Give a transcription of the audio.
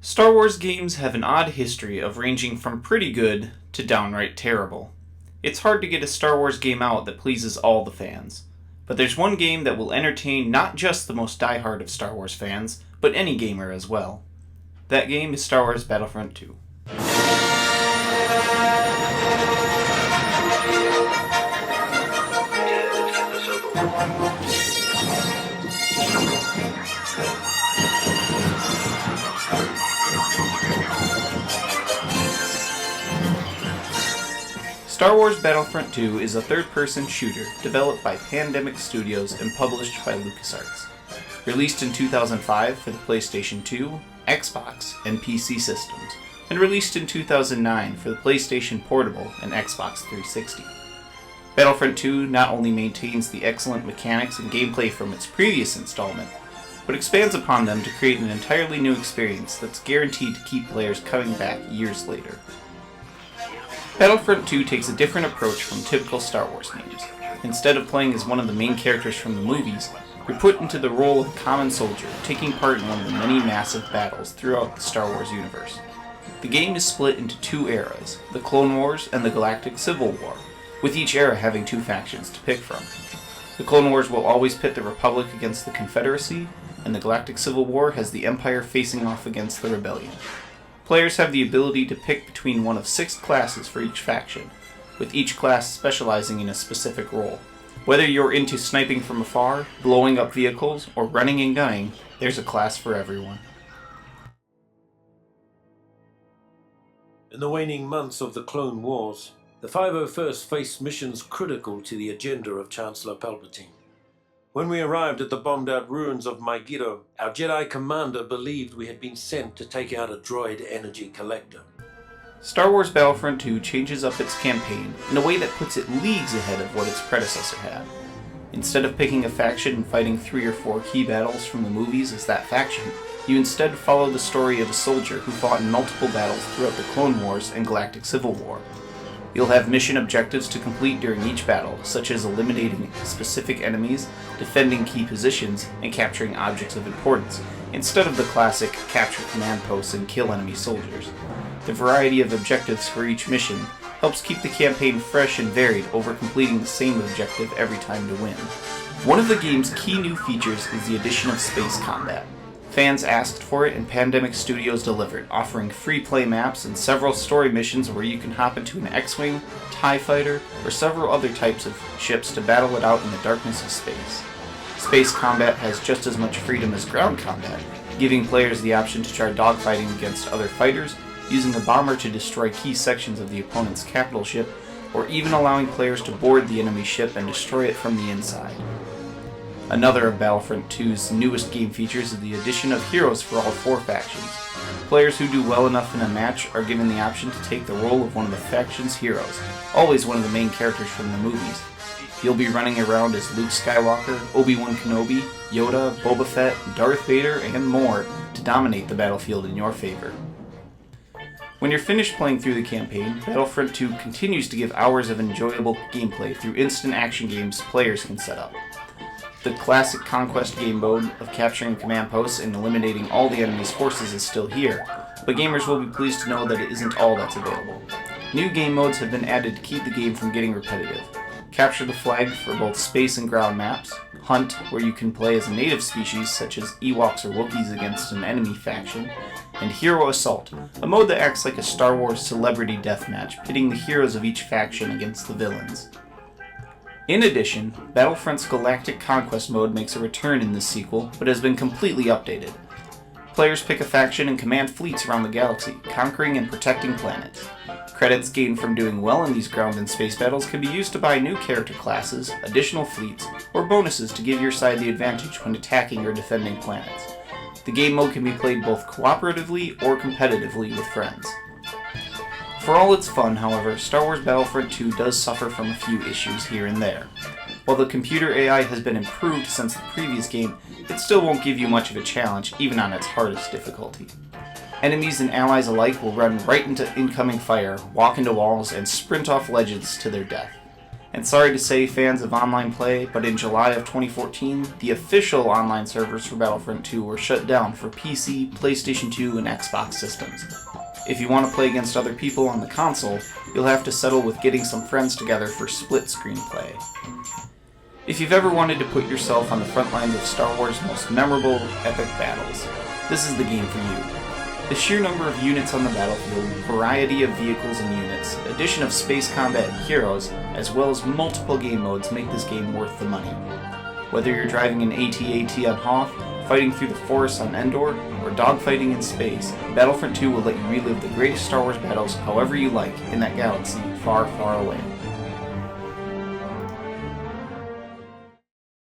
Star Wars games have an odd history of ranging from pretty good to downright terrible. It's hard to get a Star Wars game out that pleases all the fans. But there's one game that will entertain not just the most diehard of Star Wars fans, but any gamer as well. That game is Star Wars Battlefront 2. Star Wars Battlefront 2 is a third-person shooter developed by Pandemic Studios and published by LucasArts. Released in 2005 for the PlayStation 2, Xbox, and PC systems, and released in 2009 for the PlayStation Portable and Xbox 360. Battlefront 2 not only maintains the excellent mechanics and gameplay from its previous installment, but expands upon them to create an entirely new experience that's guaranteed to keep players coming back years later. Battlefront 2 takes a different approach from typical Star Wars games. Instead of playing as one of the main characters from the movies, you're put into the role of a common soldier, taking part in one of the many massive battles throughout the Star Wars universe. The game is split into two eras, the Clone Wars and the Galactic Civil War, with each era having two factions to pick from. The Clone Wars will always pit the Republic against the Confederacy, and the Galactic Civil War has the Empire facing off against the Rebellion. Players have the ability to pick between one of 6 classes for each faction, with each class specializing in a specific role. Whether you're into sniping from afar, blowing up vehicles, or running and gunning, there's a class for everyone. In the waning months of the Clone Wars, the 501st faced missions critical to the agenda of Chancellor Palpatine. When we arrived at the bombed-out ruins of Megiddo, our Jedi commander believed we had been sent to take out a droid energy collector. Star Wars Battlefront 2 changes up its campaign in a way that puts it leagues ahead of what its predecessor had. Instead of picking a faction and fighting 3 or 4 key battles from the movies as that faction, you instead follow the story of a soldier who fought in multiple battles throughout the Clone Wars and Galactic Civil War. You'll have mission objectives to complete during each battle, such as eliminating specific enemies, defending key positions, and capturing objects of importance, instead of the classic capture command posts and kill enemy soldiers. The variety of objectives for each mission helps keep the campaign fresh and varied over completing the same objective every time to win. One of the game's key new features is the addition of space combat. Fans asked for it and Pandemic Studios delivered, offering free play maps and several story missions where you can hop into an X-Wing, TIE Fighter, or several other types of ships to battle it out in the darkness of space. Space combat has just as much freedom as ground combat, giving players the option to try dogfighting against other fighters, using a bomber to destroy key sections of the opponent's capital ship, or even allowing players to board the enemy ship and destroy it from the inside. Another of Battlefront 2's newest game features is the addition of heroes for all 4 factions. Players who do well enough in a match are given the option to take the role of one of the faction's heroes, always one of the main characters from the movies. You'll be running around as Luke Skywalker, Obi-Wan Kenobi, Yoda, Boba Fett, Darth Vader, and more to dominate the battlefield in your favor. When you're finished playing through the campaign, Battlefront 2 continues to give hours of enjoyable gameplay through instant action games players can set up. The classic conquest game mode of capturing command posts and eliminating all the enemy's forces is still here, but gamers will be pleased to know that it isn't all that's available. New game modes have been added to keep the game from getting repetitive. Capture the Flag for both space and ground maps, Hunt, where you can play as a native species such as Ewoks or Wookiees against an enemy faction, and Hero Assault, a mode that acts like a Star Wars celebrity deathmatch, pitting the heroes of each faction against the villains. In addition, Battlefront's Galactic Conquest mode makes a return in this sequel, but has been completely updated. Players pick a faction and command fleets around the galaxy, conquering and protecting planets. Credits gained from doing well in these ground and space battles can be used to buy new character classes, additional fleets, or bonuses to give your side the advantage when attacking or defending planets. The game mode can be played both cooperatively or competitively with friends. For all its fun, however, Star Wars Battlefront 2 does suffer from a few issues here and there. While the computer AI has been improved since the previous game, it still won't give you much of a challenge, even on its hardest difficulty. Enemies and allies alike will run right into incoming fire, walk into walls, and sprint off ledges to their death. And sorry to say, fans of online play, but in July of 2014, the official online servers for Battlefront 2 were shut down for PC, PlayStation 2, and Xbox systems. If you want to play against other people on the console, you'll have to settle with getting some friends together for split-screen play. If you've ever wanted to put yourself on the front lines of Star Wars' most memorable, epic battles, this is the game for you. The sheer number of units on the battlefield, variety of vehicles and units, addition of space combat and heroes, as well as multiple game modes make this game worth the money. Whether you're driving an AT-AT on Hoth, fighting through the forests on Endor, or dogfighting in space, Battlefront 2 will let you relive the greatest Star Wars battles however you like in that galaxy far, far away.